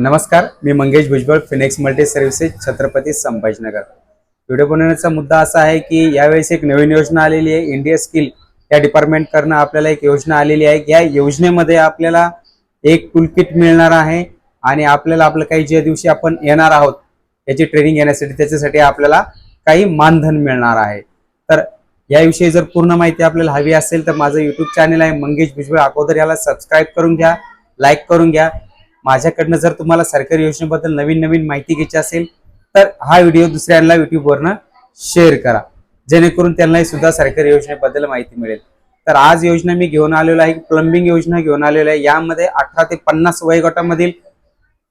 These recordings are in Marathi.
नमस्कार, मी Mangesh Bhujbal, Phoenix multi services, Chhatrapati Sambhajinagar. Video बनवण्याचा मुद्दा असा आहे की यावेळेस एक नवीन योजना आलेली आहे। इंडिया स्किल या डिपार्टमेंट करणं आपल्याला एक योजना आलेली आहे। या योजनेमध्ये आपल्याला एक टूल किट मिळणार आहे आणि आपल्याला आपलं काही ज्या दिवशी आपण येणार आहोत याची ट्रेनिंग घेण्यासाठी त्याच्यासाठी आपल्याला काही मानधन मिळणार आहे। तर याविषयी जर पूर्ण माहिती आपल्याला हवी असेल तर माझं YouTube चॅनल आहे मंगेश भुजबळ, अगोदर याला सबस्क्राइब करून घ्या, लाईक करून घ्या। माझ्याकडनं जर तुम्हाला सरकारी योजनेबद्दल नवीन नवीन माहिती घ्यायची असेल तर हा व्हिडिओ दुसऱ्यांना YouTube शेअर करा, जेणेकरून त्यांनाही सुद्धा सरकारी योजनेबद्दल माहिती मिळेल। तर आज योजना मी घेऊन आलेलो आहे, प्लंबिंग योजना घेऊन आलेलो आहे। यामध्ये 18 ते 50 वयोगटामधील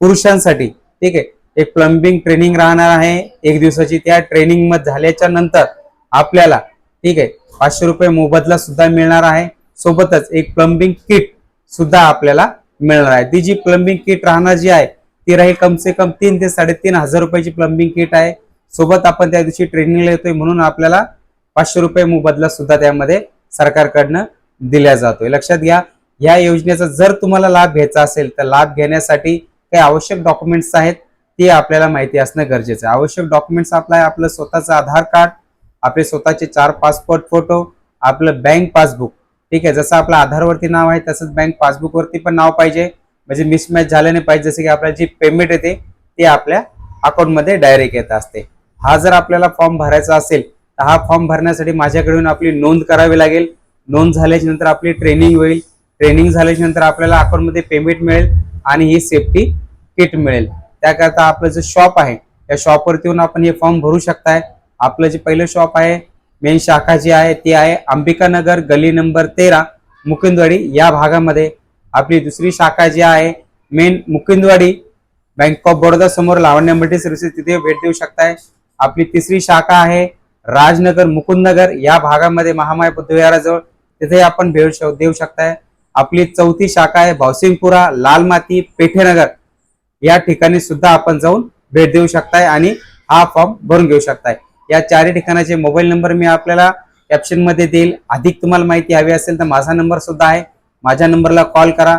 पुरुषांसाठी ठीक आहे एक प्लंबिंग ट्रेनिंग राहणार आहे एक दिवसाची। त्या ट्रेनिंग मध्ये झाल्याच्या नंतर आपल्याला ठीक आहे 500 रुपये मोबदला सुद्धा मिळणार आहे। सोबतच एक प्लंबिंग किट सुद्धा आपल्याला मिळणार आहे। ती जी प्लंबिंग किट राहणार जी आहे ती राहील कम से कम 3 ते 3,500 रुपयाची प्लंबिंग किट आहे। सोबत आपण त्या दिवशी ट्रेनिंगला येतोय म्हणून आपल्याला 500 रुपये मोबदला सुद्धा त्यामध्ये सरकारकडनं दिला जातोय। लक्षात घ्या, या योजनेचा जर तुम्हाला लाभ घ्यायचा असेल तर लाभ घेण्यासाठी काही आवश्यक डॉक्युमेंट्स आहेत ते आपल्याला माहिती असणं गरजेचं आहे। आवश्यक डॉक्युमेंट्स आपलं स्वतःचं आधार कार्ड, आपले स्वतःचे 4 पासपोर्ट फोटो, आपलं बँक पासबुक ठीक आहे। जसं आपलं आधारवरती नाव आहे तसंच बँक पासबुक वरती पण नाव पाहिजे, म्हणजे मिसमॅच झालं नाही पाहिजे। जसं की आपल्याला जी पेमेंट येते ते आपल्या अकाउंट मध्ये डायरेक्ट येत असते। हा जर आपल्याला फॉर्म भरायचा असेल तर हा फॉर्म भरण्यासाठी माझ्याकडून आपली नोंद करावी लागेल। नोंद झाल्याच्या नंतर आपली ट्रेनिंग होईल। ट्रेनिंग झाल्याच्या नंतर आपल्याला अकाउंट मध्ये पेमेंट मिळेल आणि ही सेफ्टी किट मिळेल। त्याकरता आपलं जे शॉप आहे त्या शॉपवरती येऊन आपण हे फॉर्म भरू शकताय। आपलं जे पहिलं शॉप आहे मेन शाखा जी आहे ती आहे अंबिका नगर, गली नंबर 13, मुकुंदवाडी या भागामध्ये। आपली दुसरी शाखा जी आहे main Mukundwadi bank of Baroda समोर लावण्य मल्टी सर्व्हिसेस, तिथे भेट देऊ शकताय। आपली तिसरी शाखा आहे राजनगर मुकुंदनगर या भागामध्ये महामाया बुद्धविहाराजवळ, तिथे आपण भेट देऊ शकताय। आपली चौथी शाखा आहे भावसिंगपुरा लालमाती पेठेनगर या ठिकाणी सुद्धा आपण जाऊन भेट देऊ शकताय आणि हा फॉर्म भरून घेऊ शकताय। या चारही ठिकाणाचे मोबाईल नंबर मी आपल्याला कॅप्शन मध्ये देईल। अधिक तुम्हाला माहिती हवी असेल तर माझा नंबर सुद्धा आहे, माझ्या नंबरला कॉल करा,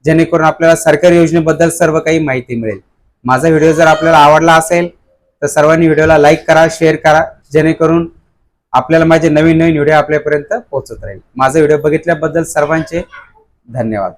जेणेकरून आपल्याला सरकारी योजनेबद्दल सर्व काही माहिती मिळेल। माझा व्हिडिओ जर आपल्याला आवडला असेल तर सर्वांनी व्हिडिओला लाईक करा, शेअर करा, जेणेकरून आपल्याला माझे नवीन नवीन व्हिडिओ आपल्यापर्यंत पोहोचत राहील। माझा व्हिडिओ बघितल्याबद्दल सर्वांचे धन्यवाद।